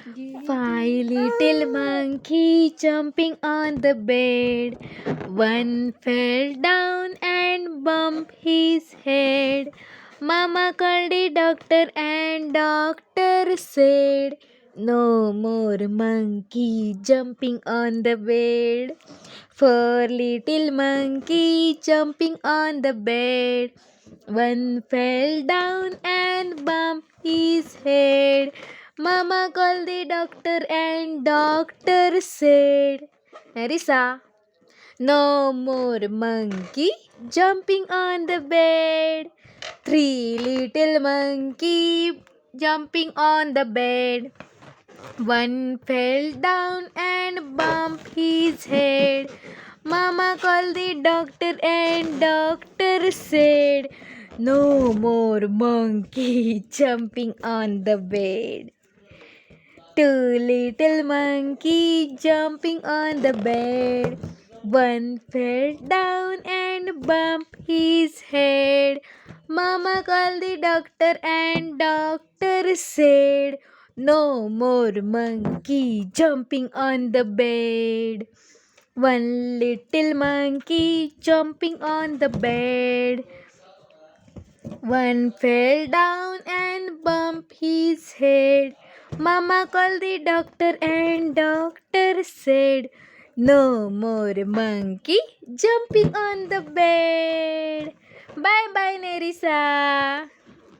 Five little monkey jumping on the bed. One fell down and bumped his head. Mama called the doctor and doctor said, "No more monkey jumping on the bed." Four little monkey jumping on the bed. One fell down and bumped his head. Mama called the doctor and doctor said, Nerissa, no more monkey jumping on the bed. Three little monkey jumping on the bed. One fell down and bumped his head. Mama called the doctor and doctor said, "No more monkey jumping on the bed." Two little monkey jumping on the bed. One fell down and bumped his head. Mama called the doctor and doctor said, "No more monkey jumping on the bed." One little monkey jumping on the bed. One fell down and bumped his head. Mama called the doctor and doctor said, "No more monkey jumping on the bed." Bye bye, Nerissa.